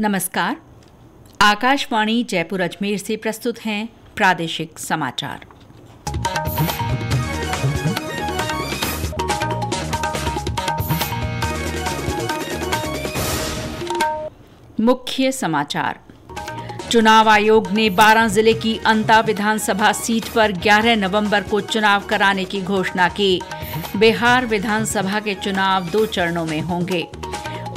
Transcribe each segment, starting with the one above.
नमस्कार। आकाशवाणी जयपुर अजमेर से प्रस्तुत हैं प्रादेशिक समाचार। मुख्य समाचार। चुनाव आयोग ने 12 जिले की अंता विधानसभा सीट पर 11 नवंबर को चुनाव कराने की घोषणा की। बिहार विधानसभा के चुनाव 2 चरणों में होंगे।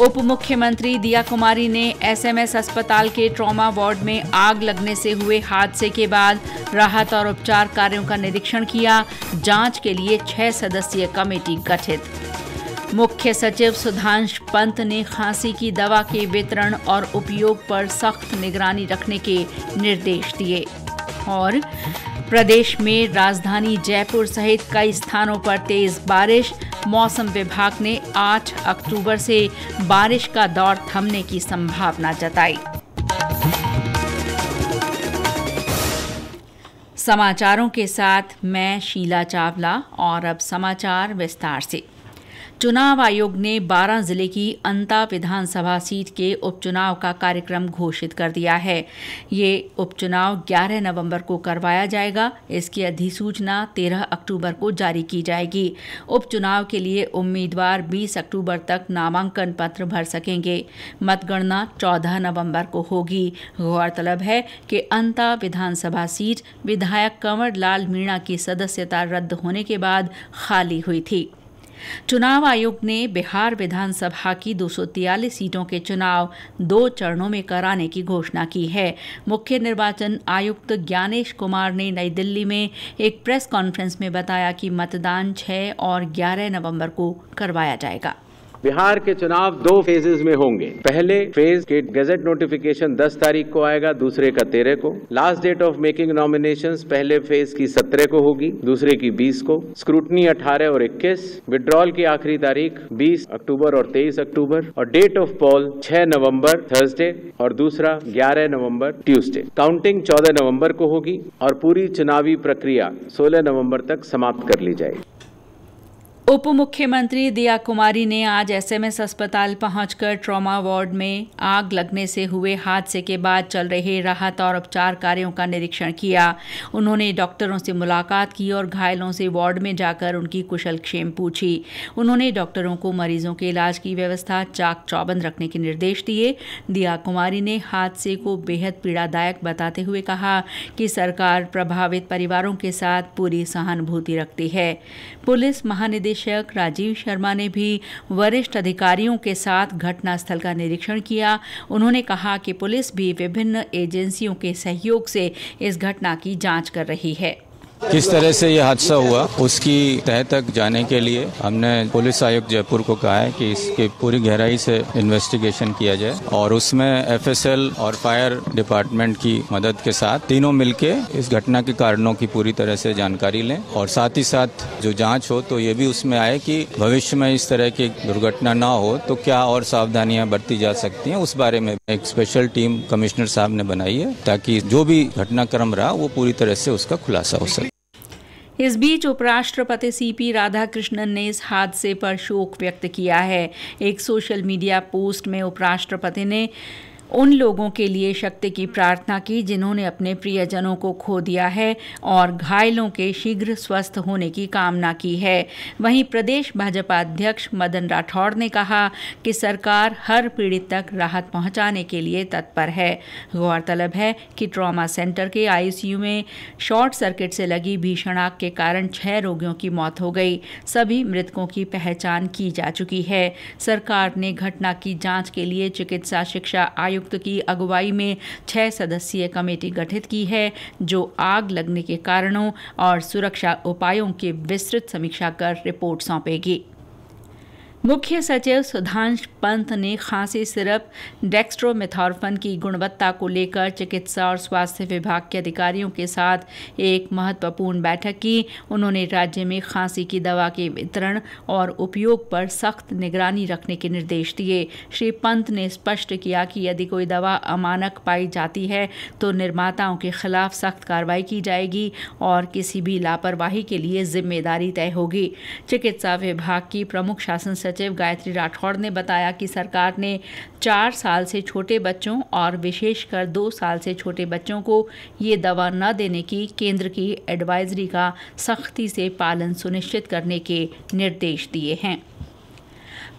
उप मुख्यमंत्री दिया कुमारी ने एसएमएस अस्पताल के ट्रॉमा वार्ड में आग लगने से हुए हादसे के बाद राहत और उपचार कार्यों का निरीक्षण किया। जांच के लिए 6 सदस्यीय कमेटी गठित। मुख्य सचिव सुधांशु पंत ने खांसी की दवा के वितरण और उपयोग पर सख्त निगरानी रखने के निर्देश दिए। और प्रदेश में राजधानी जयपुर सहित कई स्थानों पर तेज बारिश। मौसम विभाग ने 8 अक्टूबर से बारिश का दौर थमने की संभावना जताई। समाचारों के साथ मैं शीला चावला और अब समाचार विस्तार से। चुनाव आयोग ने 12 जिले की अंता विधानसभा सीट के उपचुनाव का कार्यक्रम घोषित कर दिया है। ये उपचुनाव 11 नवंबर को करवाया जाएगा। इसकी अधिसूचना 13 अक्टूबर को जारी की जाएगी। उपचुनाव के लिए उम्मीदवार 20 अक्टूबर तक नामांकन पत्र भर सकेंगे। मतगणना 14 नवंबर को होगी। गौरतलब है कि अंता विधानसभा सीट विधायक कंवर लाल मीणा की सदस्यता रद्द होने के बाद खाली हुई थी। चुनाव आयोग ने बिहार विधानसभा की 243 सीटों के चुनाव 2 चरणों में कराने की घोषणा की है। मुख्य निर्वाचन आयुक्त ज्ञानेश कुमार ने नई दिल्ली में एक प्रेस कॉन्फ्रेंस में बताया कि मतदान 6 और 11 नवंबर को करवाया जाएगा। बिहार के चुनाव 2 फेजेस में होंगे। पहले फेज के गजट नोटिफिकेशन 10 तारीख को आएगा, दूसरे का 13 को। Last date of making nominations पहले फेज की 17 को होगी, दूसरे की 20 को। स्क्रूटनी 18 और 21। विड्रॉल की आखिरी तारीख 20 अक्टूबर और 23 अक्टूबर और date of poll 6 November Thursday और दूसरा 11 नवंबर ट्यूसडे। काउंटिंग 14 नवंबर को होगी और पूरी चुनावी प्रक्रिया 16 नवंबर तक समाप्त कर ली जाएगी। उप मुख्यमंत्री दिया कुमारी ने आज एसएमएस अस्पताल पहुंचकर ट्रॉमा वार्ड में आग लगने से हुए हादसे के बाद चल रहे राहत और उपचार कार्यों का निरीक्षण किया। उन्होंने डॉक्टरों से मुलाकात की और घायलों से वार्ड में जाकर उनकी कुशलक्षेम पूछी। उन्होंने डॉक्टरों को मरीजों के इलाज की व्यवस्था चाक चौबंद रखने के निर्देश दिए। दिया कुमारी ने हादसे को बेहद पीड़ादायक बताते हुए कहा कि सरकार प्रभावित परिवारों के साथ पूरी सहानुभूति रखती है। पुलिस महानिदेशक राजीव शर्मा ने भी वरिष्ठ अधिकारियों के साथ घटनास्थल का निरीक्षण किया। उन्होंने कहा कि पुलिस भी विभिन्न एजेंसियों के सहयोग से इस घटना की जांच कर रही है। किस तरह से ये हादसा हुआ उसकी तह तक जाने के लिए हमने पुलिस आयुक्त जयपुर को कहा है कि इसकी पूरी गहराई से इन्वेस्टिगेशन किया जाए और उसमें एफएसएल और फायर डिपार्टमेंट की मदद के साथ तीनों मिलके इस घटना के कारणों की पूरी तरह से जानकारी लें और साथ ही साथ जो जांच हो तो ये भी उसमें आए कि भविष्य में इस तरह की दुर्घटना ना हो तो क्या और सावधानियां बरती जा सकती हैं, उस बारे में एक स्पेशल टीम कमिश्नर साहब ने बनाई है ताकि जो भी घटनाक्रम रहा वो पूरी तरह से उसका खुलासा हो सके। इस बीच उपराष्ट्रपति सीपी राधाकृष्णन ने इस हादसे पर शोक व्यक्त किया है। एक सोशल मीडिया पोस्ट में उपराष्ट्रपति ने उन लोगों के लिए शक्ति की प्रार्थना की जिन्होंने अपने प्रियजनों को खो दिया है और घायलों के शीघ्र स्वस्थ होने की कामना की है। वहीं प्रदेश भाजपा अध्यक्ष मदन राठौड़ ने कहा कि सरकार हर पीड़ित तक राहत पहुंचाने के लिए तत्पर है। गौरतलब है कि ट्रॉमा सेंटर के आईसीयू में शॉर्ट सर्किट से लगी भीषण आग के कारण 6 रोगियों की मौत हो गई। सभी मृतकों की पहचान की जा चुकी है। सरकार ने घटना की जांच के लिए चिकित्सा शिक्षा आयुक्त की अगुवाई में 6 सदस्यीय कमेटी गठित की है जो आग लगने के कारणों और सुरक्षा उपायों की विस्तृत समीक्षा कर रिपोर्ट सौंपेगी। मुख्य सचिव सुधांशु पंत ने खांसी सिरप डेक्स्ट्रोमेथॉर्फन की गुणवत्ता को लेकर चिकित्सा और स्वास्थ्य विभाग के अधिकारियों के साथ एक महत्वपूर्ण बैठक की। उन्होंने राज्य में खांसी की दवा के वितरण और उपयोग पर सख्त निगरानी रखने के निर्देश दिए। श्री पंत ने स्पष्ट किया कि यदि कोई दवा अमानक पाई जाती है तो निर्माताओं के खिलाफ सख्त कार्रवाई की जाएगी और किसी भी लापरवाही के लिए जिम्मेदारी तय होगी। चिकित्सा विभाग की प्रमुख शासन सचिव गायत्री राठौड़ ने बताया कि सरकार ने 4 साल से छोटे बच्चों और विशेषकर 2 साल से छोटे बच्चों को ये दवा न देने की केंद्र की एडवाइजरी का सख्ती से पालन सुनिश्चित करने के निर्देश दिए हैं।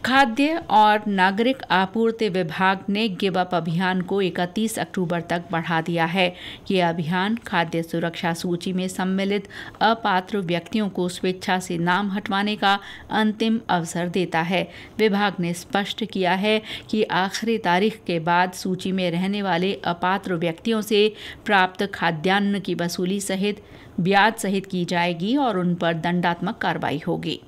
खाद्य और नागरिक आपूर्ति विभाग ने गिव अप अभियान को 31 अक्टूबर तक बढ़ा दिया है। ये अभियान खाद्य सुरक्षा सूची में सम्मिलित अपात्र व्यक्तियों को स्वेच्छा से नाम हटवाने का अंतिम अवसर देता है। विभाग ने स्पष्ट किया है कि आखिरी तारीख के बाद सूची में रहने वाले अपात्र व्यक्तियों से प्राप्त खाद्यान्न की वसूली सहित ब्याज सहित की जाएगी और उन पर दंडात्मक कार्रवाई होगी।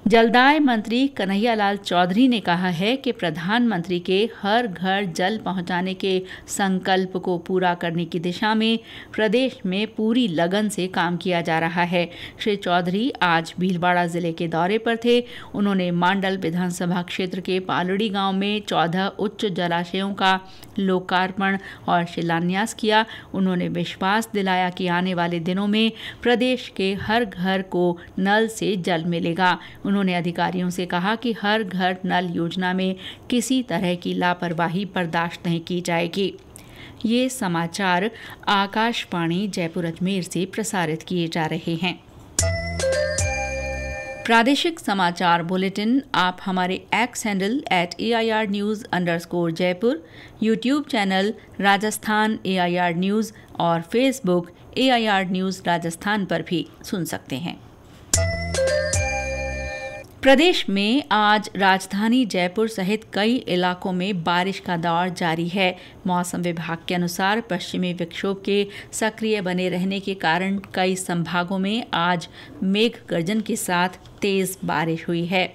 जलदाय मंत्री कन्हैयालाल चौधरी ने कहा है कि प्रधानमंत्री के हर घर जल पहुंचाने के संकल्प को पूरा करने की दिशा में प्रदेश में पूरी लगन से काम किया जा रहा है। श्री चौधरी आज भीलवाड़ा जिले के दौरे पर थे। उन्होंने मांडल विधानसभा क्षेत्र के पालड़ी गांव में 14 उच्च जलाशयों का लोकार्पण और शिलान्यास किया। उन्होंने विश्वास दिलाया कि आने वाले दिनों में प्रदेश के हर घर को नल से जल मिलेगा। उन्होंने अधिकारियों से कहा कि हर घर नल योजना में किसी तरह की लापरवाही बर्दाश्त नहीं की जाएगी। ये समाचार आकाशवाणी जयपुर अजमेर से प्रसारित किए जा रहे हैं। प्रादेशिक समाचार बुलेटिन आप हमारे एक्स हैंडल @AIR_News_जयपुर, YouTube channel Rajasthan AIR news और फेसबुक AIR न्यूज़ राजस्थान पर भी सुन सकते हैं। प्रदेश में आज राजधानी जयपुर सहित कई इलाकों में बारिश का दौर जारी है। मौसम विभाग के अनुसार पश्चिमी विक्षोभ के सक्रिय बने रहने के कारण कई संभागों में आज मेघ गर्जन के साथ तेज बारिश हुई है।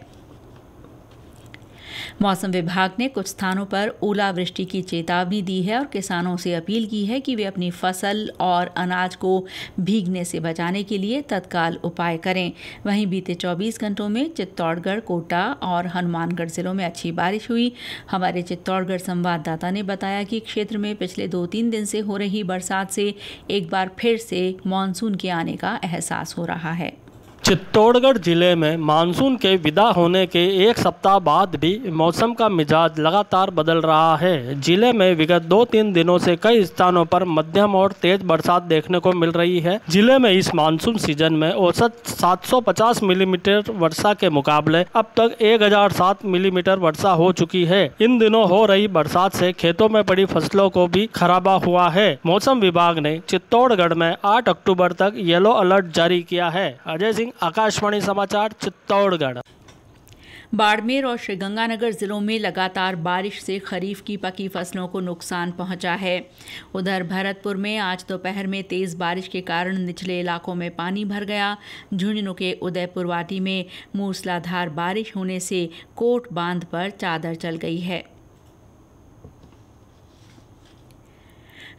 मौसम विभाग ने कुछ स्थानों पर ओलावृष्टि की चेतावनी दी है और किसानों से अपील की है कि वे अपनी फसल और अनाज को भीगने से बचाने के लिए तत्काल उपाय करें। वहीं बीते 24 घंटों में चित्तौड़गढ़, कोटा और हनुमानगढ़ जिलों में अच्छी बारिश हुई। हमारे चित्तौड़गढ़ संवाददाता ने बताया कि क्षेत्र में पिछले 2-3 दिन से हो रही बरसात से एक बार फिर से मानसून के आने का एहसास हो रहा है। चित्तौड़गढ़ जिले में मानसून के विदा होने के एक सप्ताह बाद भी मौसम का मिजाज लगातार बदल रहा है। जिले में विगत 2-3 दिनों से कई स्थानों पर मध्यम और तेज बरसात देखने को मिल रही है। जिले में इस मानसून सीजन में औसत 750 मिलीमीटर वर्षा के मुकाबले अब तक 1007 मिलीमीटर वर्षा हो चुकी है। इन दिनों हो रही बरसात से खेतों में पड़ी फसलों को भी खराबा हुआ है। मौसम विभाग ने चित्तौड़गढ़ में 8 अक्टूबर तक येलो अलर्ट जारी किया है। अजय सिंह, आकाशवाणी समाचार, चित्तौड़गढ़। बाड़मेर और श्रीगंगानगर जिलों में लगातार बारिश से खरीफ की पकी फसलों को नुकसान पहुंचा है। उधर भरतपुर में आज दोपहर में तेज बारिश के कारण निचले इलाकों में पानी भर गया। झुंझुनू के उदयपुर वाटी में मूसलाधार बारिश होने से कोट बांध पर चादर चल गई है।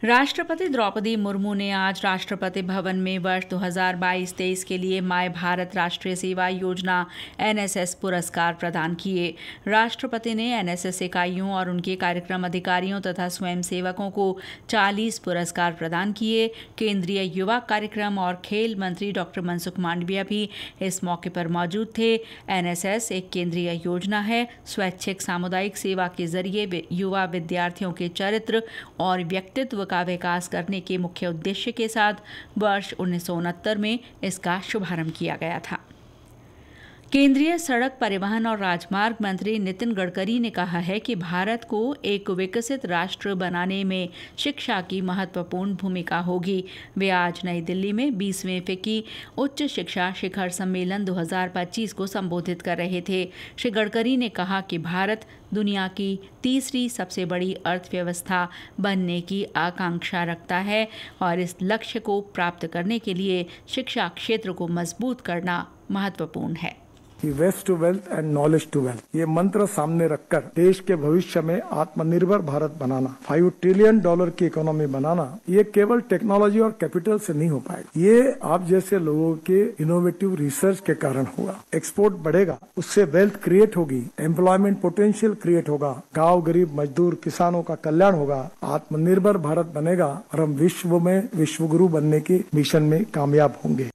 राष्ट्रपति द्रौपदी मुर्मू ने आज राष्ट्रपति भवन में वर्ष 2022-23 के लिए माय भारत राष्ट्रीय सेवा योजना NSS पुरस्कार प्रदान किए। राष्ट्रपति ने NSS इकाइयों और उनके कार्यक्रम अधिकारियों तथा स्वयंसेवकों को 40 पुरस्कार प्रदान किए। केंद्रीय युवा कार्यक्रम और खेल मंत्री डॉक्टर मनसुख मांडविया भी इस मौके पर मौजूद थे। NSS एक केंद्रीय योजना है। स्वैच्छिक सामुदायिक सेवा के जरिए युवा विद्यार्थियों के चरित्र और व्यक्तित्व का विकास करने के मुख्य उद्देश्य के साथ वर्ष 1969 में इसका शुभारंभ किया गया था। केंद्रीय सड़क परिवहन और राजमार्ग मंत्री नितिन गडकरी ने कहा है कि भारत को एक विकसित राष्ट्र बनाने में शिक्षा की महत्वपूर्ण भूमिका होगी। वे आज नई दिल्ली में 20वें फिक्की उच्च शिक्षा शिखर सम्मेलन 2025 को संबोधित कर रहे थे। श्री गडकरी ने कहा कि भारत दुनिया की तीसरी सबसे बड़ी अर्थव्यवस्था बनने की आकांक्षा रखता है और इस लक्ष्य को प्राप्त करने के लिए शिक्षा क्षेत्र को मजबूत करना महत्वपूर्ण है। Waste to wealth and knowledge to wealth, ये मंत्र सामने रखकर देश के भविष्य में आत्मनिर्भर भारत बनाना, $5 ट्रिलियन की इकोनॉमी बनाना, ये केवल टेक्नोलॉजी और कैपिटल से नहीं हो पाएगा। ये आप जैसे लोगों के इनोवेटिव रिसर्च के कारण होगा। एक्सपोर्ट बढ़ेगा, उससे वेल्थ क्रिएट होगी, एम्प्लॉयमेंट पोटेंशियल क्रिएट होगा, गाँव गरीब मजदूर किसानों का कल्याण होगा, आत्मनिर्भर भारत बनेगा और हम विश्व में विश्वगुरु बनने के मिशन में कामयाब होंगे।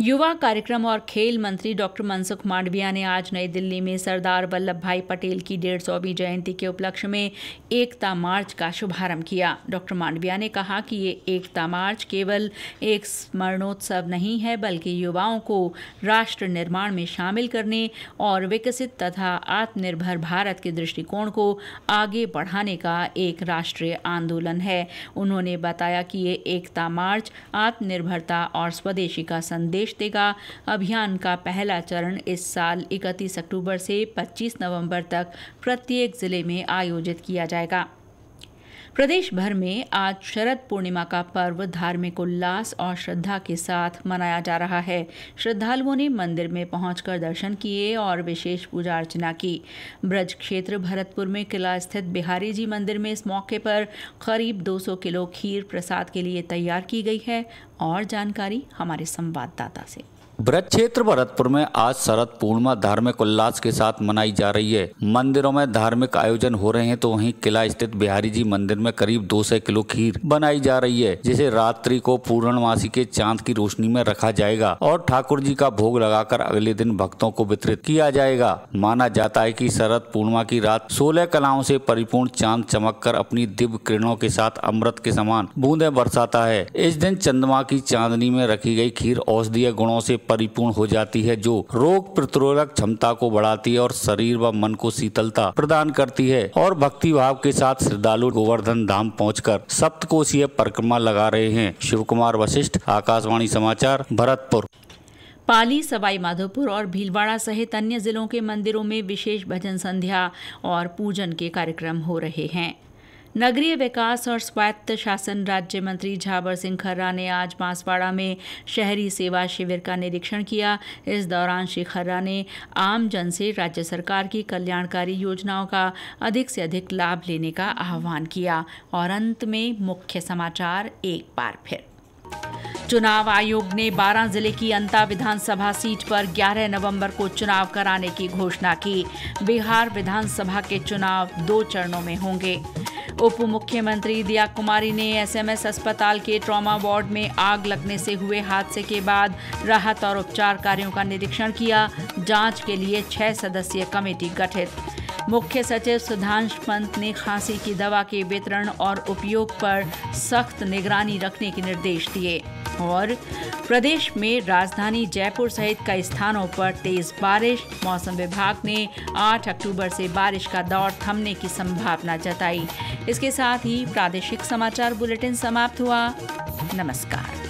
युवा कार्यक्रम और खेल मंत्री डॉक्टर मनसुख मांडविया ने आज नई दिल्ली में सरदार वल्लभ भाई पटेल की 150वीं जयंती के उपलक्ष्य में एकता मार्च का शुभारंभ किया। डॉक्टर मांडविया ने कहा कि ये एकता मार्च केवल एक स्मरणोत्सव नहीं है, बल्कि युवाओं को राष्ट्र निर्माण में शामिल करने और विकसित तथा आत्मनिर्भर भारत के दृष्टिकोण को आगे बढ़ाने का एक राष्ट्रीय आंदोलन है। उन्होंने बताया कि ये एकता मार्च आत्मनिर्भरता और स्वदेशी का संदेश देगा। अभियान का पहला चरण इस साल 31 अक्टूबर से 25 नवंबर तक प्रत्येक जिले में आयोजित किया जाएगा। प्रदेश भर में आज शरद पूर्णिमा का पर्व धार्मिक उल्लास और श्रद्धा के साथ मनाया जा रहा है। श्रद्धालुओं ने मंदिर में पहुंचकर दर्शन किए और विशेष पूजा अर्चना की। ब्रज क्षेत्र भरतपुर में किला स्थित बिहारी जी मंदिर में इस मौके पर करीब 200 किलो खीर प्रसाद के लिए तैयार की गई है। और जानकारी हमारे संवाददाता से। ब्रज क्षेत्र भरतपुर में आज शरद पूर्णिमा धार्मिक उल्लास के साथ मनाई जा रही है। मंदिरों में धार्मिक आयोजन हो रहे हैं तो वहीं किला स्थित बिहारी जी मंदिर में करीब 200 किलो खीर बनाई जा रही है, जिसे रात्रि को पूर्णमासी के चांद की रोशनी में रखा जाएगा और ठाकुर जी का भोग लगाकर अगले दिन भक्तों को वितरित किया जाएगा। माना जाता है कि शरद पूर्णिमा की रात 16 कलाओं से परिपूर्ण चांद चमककर अपनी दिव्य किरणों के साथ अमृत के समान बूंदे बरसाता है। इस दिन चंद्रमा की चांदनी में रखी गई खीर औषधीय गुणों से परिपूर्ण हो जाती है, जो रोग प्रतिरोधक क्षमता को बढ़ाती है और शरीर व मन को शीतलता प्रदान करती है। और भक्ति भाव के साथ श्रद्धालु गोवर्धन धाम पहुंचकर सप्तकोशीय परिक्रमा लगा रहे हैं। शिव कुमार वशिष्ठ, आकाशवाणी समाचार, भरतपुर। पाली, सवाई माधोपुर और भीलवाड़ा सहित अन्य जिलों के मंदिरों में विशेष भजन संध्या और पूजन के कार्यक्रम हो रहे हैं। नगरीय विकास और स्वायत्त शासन राज्य मंत्री झाबर सिंह खर्रा ने आज बांसवाड़ा में शहरी सेवा शिविर का निरीक्षण किया। इस दौरान श्री खर्रा ने आम जन से राज्य सरकार की कल्याणकारी योजनाओं का अधिक से अधिक लाभ लेने का आह्वान किया। और अंत में मुख्य समाचार एक बार फिर। चुनाव आयोग ने 12 जिले की अंता विधानसभा सीट पर 11 नवंबर को चुनाव कराने की घोषणा की। बिहार विधानसभा के चुनाव 2 चरणों में होंगे। उप मुख्यमंत्री दिया कुमारी ने एसएमएस अस्पताल के ट्रॉमा वार्ड में आग लगने से हुए हादसे के बाद राहत और उपचार कार्यों का निरीक्षण किया। जांच के लिए 6 सदस्यीय कमेटी गठित। मुख्य सचिव सुधांश पंत ने खांसी की दवा के वितरण और उपयोग पर सख्त निगरानी रखने के निर्देश दिए। और प्रदेश में राजधानी जयपुर सहित कई स्थानों पर तेज बारिश। मौसम विभाग ने 8 अक्टूबर से बारिश का दौर थमने की संभावना जताई। इसके साथ ही प्रादेशिक समाचार बुलेटिन समाप्त हुआ। नमस्कार।